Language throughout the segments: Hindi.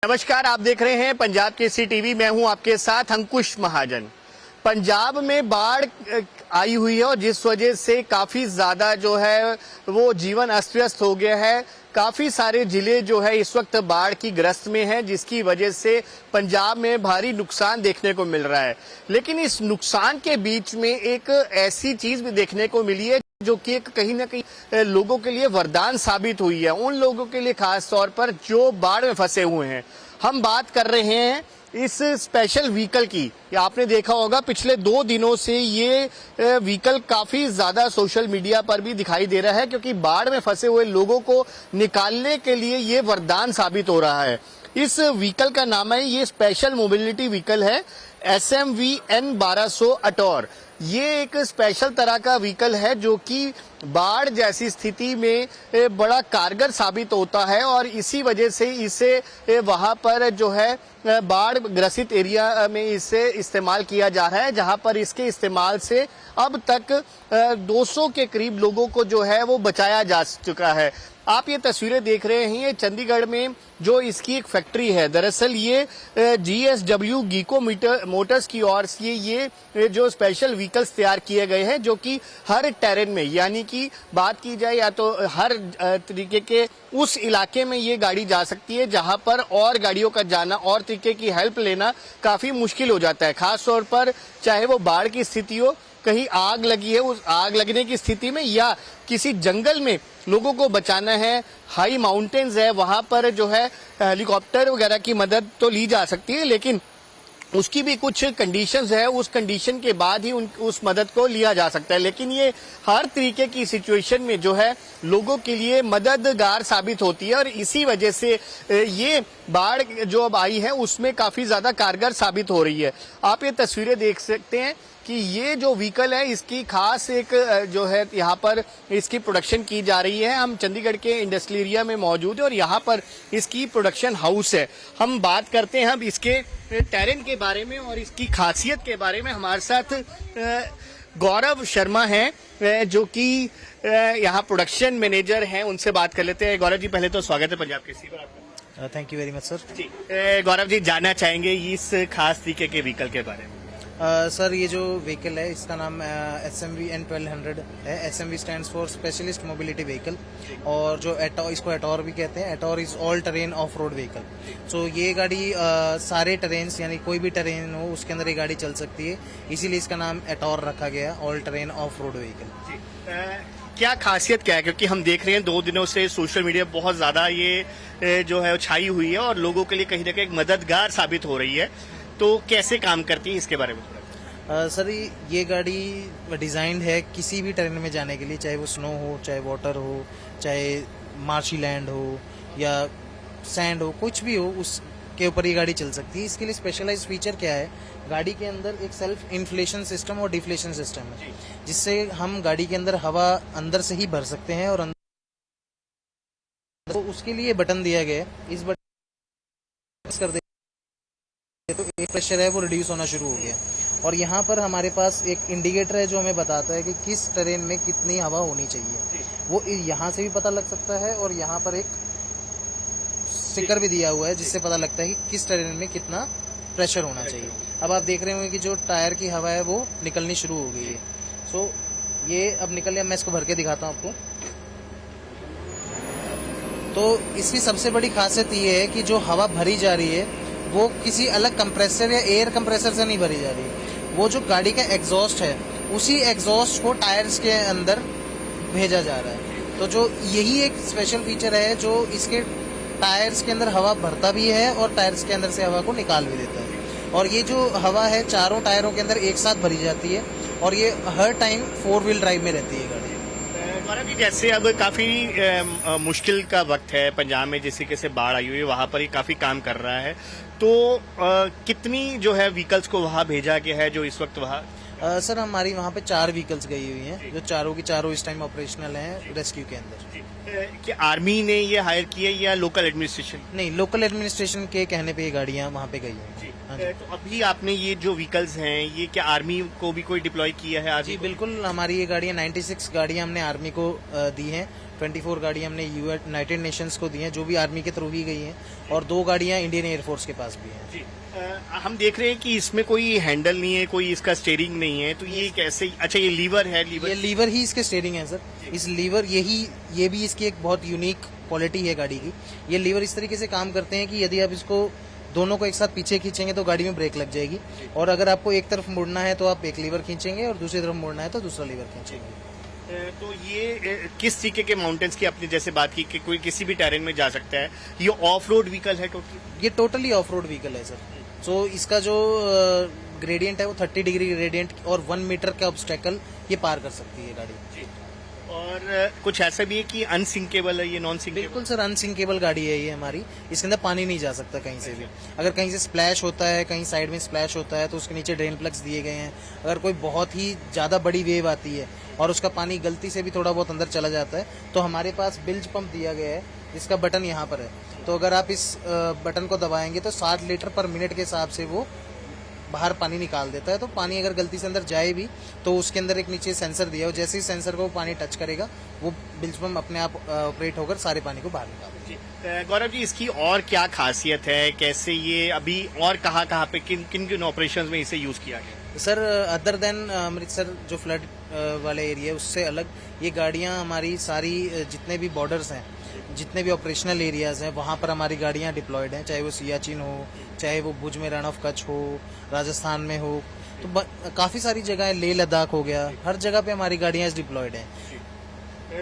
नमस्कार, आप देख रहे हैं पंजाब केसरी टीवी। मैं हूं आपके साथ अंकुश महाजन। पंजाब में बाढ़ आई हुई है और जिस वजह से काफी ज्यादा जो है वो जीवन अस्त व्यस्त हो गया है। काफी सारे जिले जो है इस वक्त बाढ़ की ग्रस्त में हैं, जिसकी वजह से पंजाब में भारी नुकसान देखने को मिल रहा है। लेकिन इस नुकसान के बीच में एक ऐसी चीज भी देखने को मिली है जो कि कहीं ना कहीं लोगों के लिए वरदान साबित हुई है, उन लोगों के लिए खास तौर पर जो बाढ़ में फंसे हुए हैं। हम बात कर रहे हैं इस स्पेशल व्हीकल की। आपने देखा होगा पिछले 2 दिनों से ये व्हीकल काफी ज्यादा सोशल मीडिया पर भी दिखाई दे रहा है, क्योंकि बाढ़ में फंसे हुए लोगों को निकालने के लिए ये वरदान साबित हो रहा है। इस व्हीकल का नाम है, ये स्पेशल मोबिलिटी व्हीकल है, SMV-N 1200 अटोर। ये एक स्पेशल तरह का व्हीकल है जो कि बाढ़ जैसी स्थिति में बड़ा कारगर साबित होता है और इसी वजह से इसे वहां पर जो है बाढ़ ग्रसित एरिया में इसे इस्तेमाल किया जा रहा है, जहां पर इसके इस्तेमाल से अब तक 200 के करीब लोगों को जो है वो बचाया जा चुका है। आप ये तस्वीरें देख रहे हैं, ये चंडीगढ़ में जो इसकी एक फैक्ट्री है। दरअसल ये GSW गीको मोटर्स की ओर से ये जो स्पेशल व्हीकल्स तैयार किए गए हैं, जो कि हर टेरेन में, यानी कि बात की जाए या तो हर तरीके के उस इलाके में ये गाड़ी जा सकती है जहां पर और गाड़ियों का जाना और तरीके की हेल्प लेना काफी मुश्किल हो जाता है। खास तौर पर चाहे वो बाढ़ की स्थिति हो, कहीं आग लगी है, उस आग लगने की स्थिति में, या किसी जंगल में लोगों को बचाना है, हाई माउंटेन्स है, वहां पर जो है हेलीकॉप्टर वगैरह की मदद तो ली जा सकती है, लेकिन उसकी भी कुछ कंडीशंस है, उस कंडीशन के बाद ही उस मदद को लिया जा सकता है। लेकिन ये हर तरीके की सिचुएशन में जो है लोगों के लिए मददगार साबित होती है और इसी वजह से ये बाढ़ जो अब आई है उसमें काफी ज्यादा कारगर साबित हो रही है। आप ये तस्वीरें देख सकते हैं कि ये जो व्हीकल है इसकी खास एक जो है यहाँ पर इसकी प्रोडक्शन की जा रही है। हम चंडीगढ़ के इंडस्ट्रियल एरिया में मौजूद है और यहाँ पर इसकी प्रोडक्शन हाउस है। हम बात करते हैं अब इसके टेरेन के बारे में और इसकी खासियत के बारे में। हमारे साथ गौरव शर्मा हैं जो कि यहाँ प्रोडक्शन मैनेजर हैं, उनसे बात कर लेते हैं। गौरव जी, पहले तो स्वागत है पंजाब केसरी पर आपका। Thank you very much sir. जी गौरव जी, जानना चाहेंगे इस खास तरीके के व्हीकल के बारे में। सर ये जो व्हीकल है इसका नाम SMV-N 1200 है। SMV stands for specialist mobility vehicle, और जो इसको एटोर भी कहते हैं। ATOR is all terrain off road vehicle. So ये गाड़ी सारे टेरेन्स, यानी कोई भी टेरेन हो उसके अंदर ये गाड़ी चल सकती है, इसीलिए इसका नाम एटोर रखा गया, all terrain off road vehicle. क्या खासियत क्या है, क्योंकि हम देख रहे हैं 2 दिनों से सोशल मीडिया बहुत ज्यादा ये जो है छाई हुई है और लोगों के लिए कहीं ना कहीं एक मददगार साबित हो रही है, तो कैसे काम करती है इसके बारे में थोड़ा? सर ये गाड़ी डिजाइंड है किसी भी टेरेन में जाने के लिए, चाहे वो स्नो हो, चाहे वाटर हो, चाहे मार्शी लैंड हो या सैंड हो, कुछ भी हो उसके ऊपर ये गाड़ी चल सकती है। इसके लिए स्पेशलाइज्ड फीचर क्या है, गाड़ी के अंदर एक सेल्फ इन्फ्लेशन सिस्टम और डिफ्लेशन सिस्टम है, जिससे हम गाड़ी के अंदर हवा अंदर से ही भर सकते हैं और तो उसके लिए बटन दिया गया है। इस बटन कर तो एक प्रेशर है वो रिड्यूस होना शुरू हो गया, और यहाँ पर हमारे पास एक इंडिकेटर है जो हमें बताता है कि किस टेरेन में कितनी हवा होनी चाहिए। वो यहाँ से भी पता लग सकता है और यहाँ पर एक स्टिकर भी दिया हुआ है जिससे पता लगता है कि किस टेरेन में कितना प्रेशर होना चाहिए। अब आप देख रहे होंगे कि जो टायर की हवा है वो निकलनी शुरू हो गई है। सो ये अब निकल गया, मैं इसको भर के दिखाता हूँ आपको। तो इसकी सबसे बड़ी खासियत ये है कि जो हवा भरी जा रही है वो किसी अलग कंप्रेसर या एयर कंप्रेसर से नहीं भरी जा रही। वो जो गाड़ी का एग्जॉस्ट है उसी एग्जॉस्ट को टायर्स के अंदर भेजा जा रहा है। तो जो यही एक स्पेशल फीचर है जो इसके टायर्स के अंदर हवा भरता भी है और टायर्स के अंदर से हवा को निकाल भी देता है। और ये जो हवा है चारों टायरों के अंदर एक साथ भरी जाती है और ये हर टाइम 4 व्हील ड्राइव में रहती है गाड़ी। जैसे अब काफी मुश्किल का वक्त है पंजाब में, जिस तरीके से बाढ़ आई हुई है वहां पर ही काफी काम कर रहा है, तो कितनी जो है व्हीकल्स को वहां भेजा गया है जो इस वक्त वहां? सर हमारी वहाँ पे 4 व्हीकल्स गई हुई हैं जो चारों की चारों इस टाइम ऑपरेशनल हैं रेस्क्यू के अंदर। कि आर्मी ने ये हायर की है या लोकल एडमिनिस्ट्रेशन? नहीं, लोकल एडमिनिस्ट्रेशन के कहने पे ये गाड़ियाँ वहाँ पे गई हैं। तो अभी आपने ये जो व्हीकल्स हैं ये क्या आर्मी को भी कोई डिप्लॉय किया है? जी बिल्कुल, हमारी ये गाड़ियाँ 96 गाड़ियाँ हमने आर्मी को दी हैं। 24 गाड़ी हमने यूनाइटेड नेशंस को दी हैं, जो भी आर्मी के थ्रू ही गई हैं, और 2 गाड़ियां इंडियन एयरफोर्स के पास भी हैं। जी हम देख रहे हैं कि इसमें कोई हैंडल नहीं है, कोई इसका स्टीयरिंग नहीं है, तो ये कैसे? अच्छा, ये लीवर है, ये लीवर ही इसके स्टीयरिंग है सर। इस लीवर ये भी इसकी एक बहुत यूनिक क्वालिटी है गाड़ी की। ये लीवर इस तरीके से काम करते हैं कि यदि आप इसको दोनों को एक साथ पीछे खींचेंगे तो गाड़ी में ब्रेक लग जाएगी, और अगर आपको एक तरफ मुड़ना है तो आप एक लीवर खींचेंगे और दूसरी तरफ मुड़ना है तो दूसरा लीवर खींचेंगे। तो ये किस तरीके के माउंटेन्स की आपने जैसे बात की कि कोई किसी भी टेरेन में जा सकता है, ये ऑफ रोड व्हीकल है टोटली? ये टोटली ऑफ रोड व्हीकल है सर। सो इसका जो ग्रेडियंट है वो 30 डिग्री ग्रेडियंट और 1 मीटर का ऑब्स्टेकल ये पार कर सकती है गाड़ी। और कुछ ऐसा भी है कि अनसिंकेबल है, ये नॉन सिंकेबल? बिल्कुल सर, अनसिंकेबल गाड़ी है ये हमारी। इसके अंदर पानी नहीं जा सकता कहीं से भी। अगर कहीं से स्प्लैश होता है, कहीं साइड में स्प्लैश होता है, तो उसके नीचे ड्रेन प्लग्स दिए गए हैं। अगर कोई बहुत ही ज्यादा बड़ी वेव आती है और उसका पानी गलती से भी थोड़ा बहुत अंदर चला जाता है, तो हमारे पास बिल्ज पंप दिया गया है, जिसका बटन यहाँ पर है। तो अगर आप इस बटन को दबाएंगे तो 60 लीटर पर मिनट के हिसाब से वो बाहर पानी निकाल देता है। तो पानी अगर गलती से अंदर जाए भी तो उसके अंदर एक नीचे सेंसर दिया है, जैसे ही सेंसर को पानी टच करेगा वो बिल्ज पंप अपने आप ऑपरेट होकर सारे पानी को बाहर निकाल देगा। गौरव जी, इसकी और क्या खासियत है? कैसे ये अभी और कहाँ पे किन किन ऑपरेशन में इसे यूज किया गया? सर, अदर देन अमृतसर जो फ्लड वाले एरिया है उससे अलग ये गाड़ियां हमारी सारी जितने भी बॉर्डर्स हैं, जितने भी ऑपरेशनल एरियाज हैं, वहाँ पर हमारी गाड़ियाँ डिप्लॉयड हैं। चाहे वो सियाचिन हो, चाहे वो भुज में रण ऑफ कच्छ हो, राजस्थान में हो, तो काफी सारी जगह है, लेह लद्दाख हो गया, हर जगह पे हमारी गाड़ियाँ डिप्लॉयड हैं।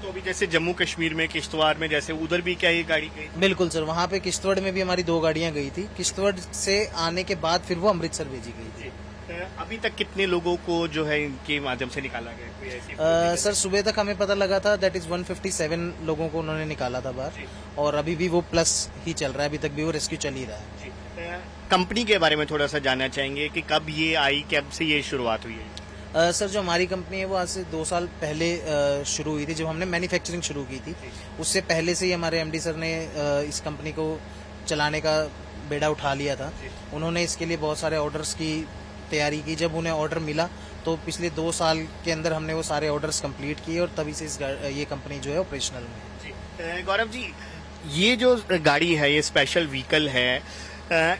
तो अभी जैसे जम्मू कश्मीर में किश्तवाड़ में जैसे उधर भी क्या ये गाड़ी गई? बिल्कुल सर, वहाँ पे किश्तवाड़ में भी हमारी 2 गाड़ियाँ गई थी। किश्तवाड़ से आने के बाद फिर वो अमृतसर भेजी गई थी। अभी तक कितने लोगों को जो है इनके माध्यम से निकाला गया? कोई ऐसी सर, सुबह तक हमें पता लगा था दैट इज 157 लोगों को उन्होंने निकाला था बाहर, और अभी भी वो प्लस ही चल रहा है, अभी तक भी वो रेस्क्यू चल ही रहा है। कंपनी के बारे में थोड़ा सा जानना चाहेंगे कि कब ये आई, कब से ये शुरुआत हुई है? सर, जो हमारी कंपनी है वो आज से 2 साल पहले शुरू हुई थी, जब हमने मैन्युफैक्चरिंग शुरू की थी। उससे पहले से ही हमारे एमडी सर ने इस कंपनी को चलाने का बेड़ा उठा लिया था। उन्होंने इसके लिए बहुत सारे ऑर्डर्स की तैयारी की। जब उन्हें ऑर्डर मिला तो पिछले 2 साल के अंदर हमने वो सारे ऑर्डर्स कंप्लीट किए, और तभी से ये कंपनी जो है ऑपरेशनल में। गौरव जी, ये जो गाड़ी है, ये स्पेशल व्हीकल है,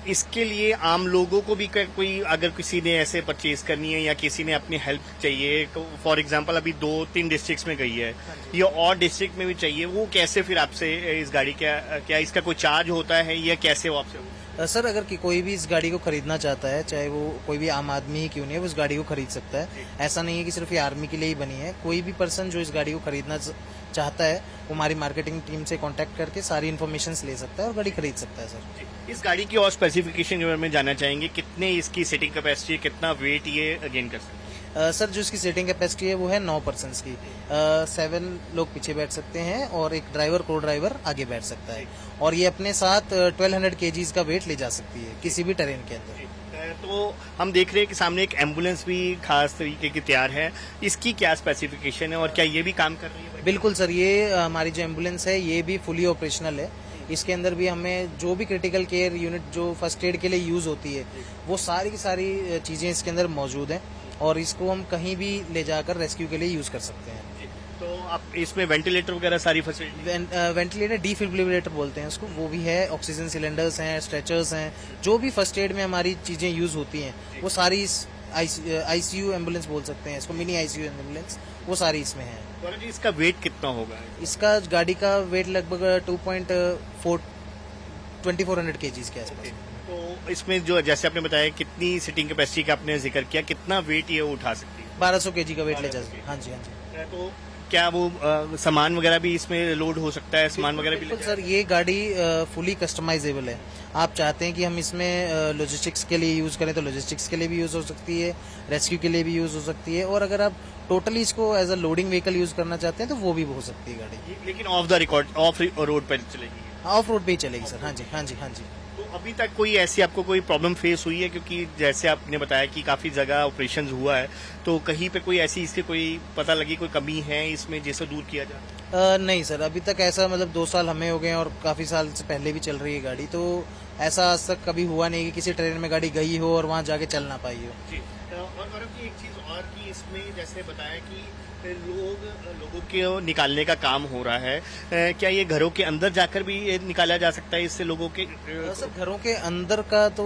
इसके लिए आम लोगों को भी कोई अगर किसी ने ऐसे परचेज करनी है या किसी ने अपनी हेल्प चाहिए, फॉर एग्जांपल अभी 2-3 डिस्ट्रिक्ट्स में गई है या और डिस्ट्रिक्ट में भी चाहिए, वो कैसे फिर आपसे इस गाड़ी क्या इसका कोई चार्ज होता है या कैसे वो आपसे? सर, अगर कोई भी इस गाड़ी को खरीदना चाहता है, चाहे वो कोई भी आम आदमी ही क्यों नहीं है, वो इस गाड़ी को खरीद सकता है। ऐसा नहीं है कि सिर्फ ये आर्मी के लिए ही बनी है। कोई भी पर्सन जो इस गाड़ी को खरीदना चाहता है वो हमारी मार्केटिंग टीम से कांटेक्ट करके सारी इन्फॉर्मेशन ले सकता है और गाड़ी खरीद सकता है। सर, इस गाड़ी की और स्पेसिफिकेशन के बारे में जानना चाहेंगे, कितने इसकी सीटिंग कैपेसिटी है, कितना वेट ये गेन कर सकते हैं? सर, जो इसकी सीटिंग कैपेसिटी है वो है 9 पर्सन्स की। 7 लोग पीछे बैठ सकते हैं और एक ड्राइवर को ड्राइवर आगे बैठ सकता है, और ये अपने साथ 1200 kgs का वेट ले जा सकती है किसी भी टेरेन के अंदर। तो हम देख रहे हैं कि सामने एक एम्बुलेंस भी खास तरीके की तैयार है, इसकी क्या स्पेसिफिकेशन है और क्या ये भी काम कर रही है? बिल्कुल सर, ये हमारी जो एम्बुलेंस है ये भी फुली ऑपरेशनल है। इसके अंदर भी हमें जो भी क्रिटिकल केयर यूनिट जो फर्स्ट एड के लिए यूज होती है वो सारी की सारी चीजें इसके अंदर मौजूद हैं, और इसको हम कहीं भी ले जाकर रेस्क्यू के लिए यूज कर सकते हैं। तो आप इसमें वेंटिलेटर वगैरह सारी फैसिलिटी? वेंटिलेटर, डिफिब्रिलेटर बोलते हैं उसको, वो भी है। ऑक्सीजन सिलेंडर्स हैं, स्ट्रेचर्स हैं, जो भी फर्स्ट एड में हमारी चीजें यूज होती हैं वो सारी इस आईसीयू एम्बुलेंस बोल सकते हैं इसको, मिनी आईसीयू एम्बुलेंस, वो सारी इसमें है। गौरव जी, इसका वेट कितना होगा? इसका गाड़ी का वेट लगभग 2400 kgs के आसपास। तो इसमें जो जैसे आपने बताया कितनी सीटिंग कैपेसिटी का आपने जिक्र किया, कितना वेट ये उठा सकती है? 1200 kg का वेट ले जा सकती है। हाँ जी, हाँ जी। तो क्या वो सामान वगैरह भी इसमें लोड हो सकता है? सामान वगैरह भी? सर, ये गाड़ी फुली कस्टमाइजेबल है। आप चाहते हैं कि हम इसमें लॉजिस्टिक्स के लिए यूज करें तो लॉजिस्टिक्स के लिए भी यूज हो सकती है, रेस्क्यू के लिए भी यूज हो सकती है, और अगर आप टोटली इसको as a loading vehicle use करना चाहते हैं तो वो भी हो सकती है गाड़ी। लेकिन of the record, of road पर चलेगी? ऑफ रोड पे ही चलेगी सर। हाँ जी, हाँ जी, हाँ जी। तो अभी तक कोई ऐसी आपको कोई प्रॉब्लम फेस हुई है? क्योंकि जैसे आपने बताया कि काफी जगह ऑपरेशन हुआ है, तो कहीं पे कोई ऐसी इसकी कोई पता लगी कोई कमी है इसमें जिसे दूर किया जाए? नहीं सर, अभी तक ऐसा, मतलब 2 साल हमें हो गए और काफी साल से पहले भी चल रही है गाड़ी, तो ऐसा आज तक कभी हुआ नहीं कि किसी ट्रेन में गाड़ी गई हो और वहाँ जाके चल ना पाई हो। जी और गौरव जी एक चीज और कि इसमें जैसे बताया कि लोगों को निकालने का काम हो रहा है, क्या ये घरों के अंदर जाकर भी ये निकाला जा सकता है इससे लोगों के सर घरों के अंदर का तो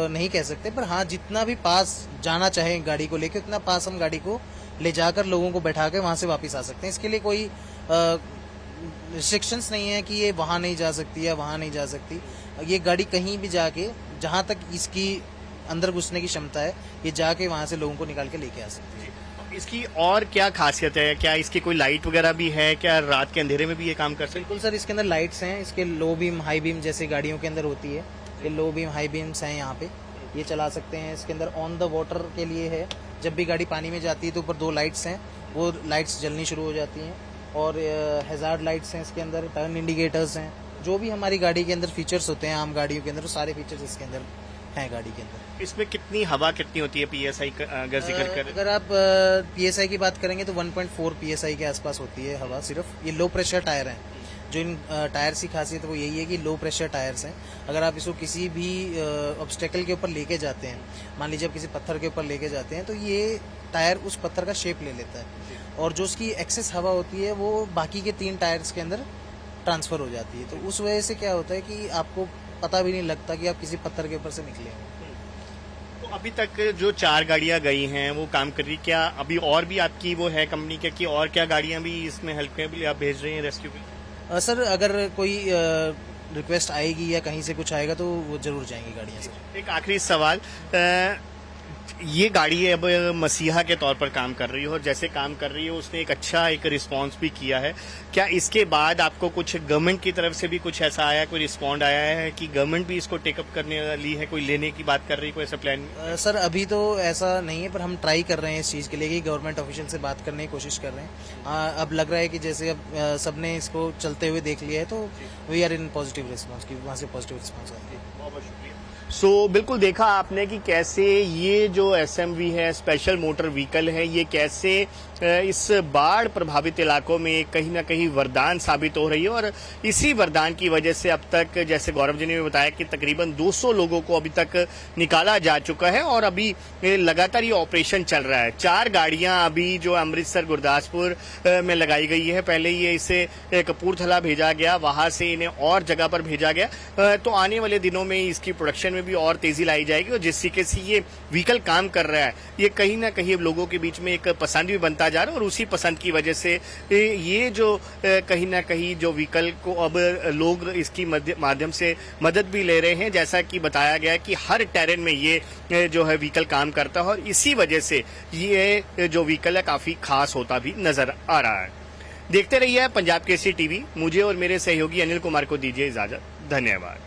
नहीं कह सकते, पर हाँ जितना भी पास जाना चाहे गाड़ी को लेके उतना पास हम गाड़ी को ले जाकर लोगों को बैठा के वहाँ से वापस आ सकते हैं। इसके लिए कोई रिस्ट्रिक्शंस नहीं है कि ये वहाँ नहीं जा सकती या वहाँ नहीं जा सकती। ये गाड़ी कहीं भी जाके जहाँ तक इसकी अंदर घुसने की क्षमता है ये जाके वहाँ से लोगों को निकाल के लेके आ सकती है। इसकी और क्या खासियत है, क्या इसकी कोई लाइट वगैरह भी है, क्या रात के अंधेरे में भी ये काम कर सकती बिल्कुल सर, इसके अंदर लाइट्स हैं, इसके लो बीम हाई बीम जैसे गाड़ियों के अंदर होती है, ये लो बीम हाई बीम्स हैं यहाँ पे, ये चला सकते हैं। इसके अंदर ऑन द वाटर के लिए है, जब भी गाड़ी पानी में जाती है तो ऊपर 2 लाइट्स हैं, वो लाइट्स जलनी शुरू हो जाती हैं। और हैजार्ड लाइट्स हैं इसके अंदर, टर्न इंडिकेटर्स हैं, जो भी हमारी गाड़ी के अंदर फीचर्स होते हैं आम गाड़ियों के अंदर, वो सारे फीचर्स इसके अंदर हैं गाड़ी के अंदर। इसमें कितनी हवा कितनी होती है पीएसआई का अगर जिक्र करें? अगर आप पीएसआई की बात करेंगे तो 1.4 पीएसआई के आसपास होती है हवा सिर्फ। ये लो प्रेशर टायर हैं, जो इन टायर्स की खासियत है वो यही है कि लो प्रेशर टायर्स हैं। अगर आप इसको किसी भी ऑब्स्टेकल के ऊपर लेके जाते हैं, मान लीजिए आप किसी पत्थर के ऊपर लेके जाते हैं, तो ये टायर उस पत्थर का शेप ले लेता है और जो उसकी एक्सेस हवा होती है वो बाकी के 3 टायर्स के अंदर ट्रांसफर हो जाती है। तो उस वजह से क्या होता है कि आपको पता भी नहीं लगता कि आप किसी पत्थर के ऊपर से निकले हैं। तो अभी तक जो 4 गाड़ियां गई हैं वो काम कर रही, क्या अभी और भी आपकी वो है कंपनी के कि और क्या गाड़ियां भी इसमें हेल्प के लिए आप भेज रहे हैं रेस्क्यू के लिए? सर अगर कोई रिक्वेस्ट आएगी या कहीं से कुछ आएगा तो वो जरूर जाएंगी गाड़ियाँ सर। एक आखिरी सवाल, ये गाड़ी अब मसीहा के तौर पर काम कर रही है और जैसे काम कर रही है उसने एक अच्छा एक रिस्पांस भी किया है, क्या इसके बाद आपको कुछ गवर्नमेंट की तरफ से भी कुछ ऐसा आया, कोई रिस्पॉन्ड आया है कि गवर्नमेंट भी इसको टेकअप करने वाली है, कोई लेने की बात कर रही है, कोई ऐसा प्लान? सर अभी तो ऐसा नहीं है, पर हम ट्राई कर रहे हैं इस चीज़ के लिए कि गवर्नमेंट ऑफिशियल से बात करने की कोशिश कर रहे हैं। अब लग रहा है कि जैसे अब सबने इसको चलते हुए देख लिया है तो we are in positive response की, वहाँ से पॉजिटिव रिस्पॉन्स आ रही है। बहुत बहुत शुक्रिया। बिल्कुल देखा आपने कि कैसे ये जो एसएमवी है, स्पेशल मोटर व्हीकल है, ये कैसे इस बाढ़ प्रभावित इलाकों में कहीं ना कहीं वरदान साबित हो रही है। और इसी वरदान की वजह से अब तक जैसे गौरव जी ने बताया कि तकरीबन 200 लोगों को अभी तक निकाला जा चुका है और अभी लगातार ये ऑपरेशन चल रहा है। 4 गाड़ियां अभी जो अमृतसर गुरदासपुर में लगाई गई है, पहले ये इसे कपूरथला भेजा गया, वहां से इन्हें और जगह पर भेजा गया। तो आने वाले दिनों में इसकी प्रोडक्शन में भी और तेजी लाई जाएगी और जिस तरीके से ये व्हीकल काम कर रहा है ये कहीं ना कहीं लोगों के बीच में एक पसंद भी बनता जा रहा है और उसी पसंद की वजह से ये जो कहीं ना कहीं जो व्हीकल को अब लोग इसकी माध्यम से मदद भी ले रहे हैं। जैसा कि बताया गया कि हर टेरेन में ये जो है व्हीकल काम करता है और इसी वजह से ये जो व्हीकल है काफी खास होता भी नजर आ रहा है। देखते रहिए पंजाब केसरी टीवी। मुझे और मेरे सहयोगी अनिल कुमार को दीजिए इजाजत। धन्यवाद।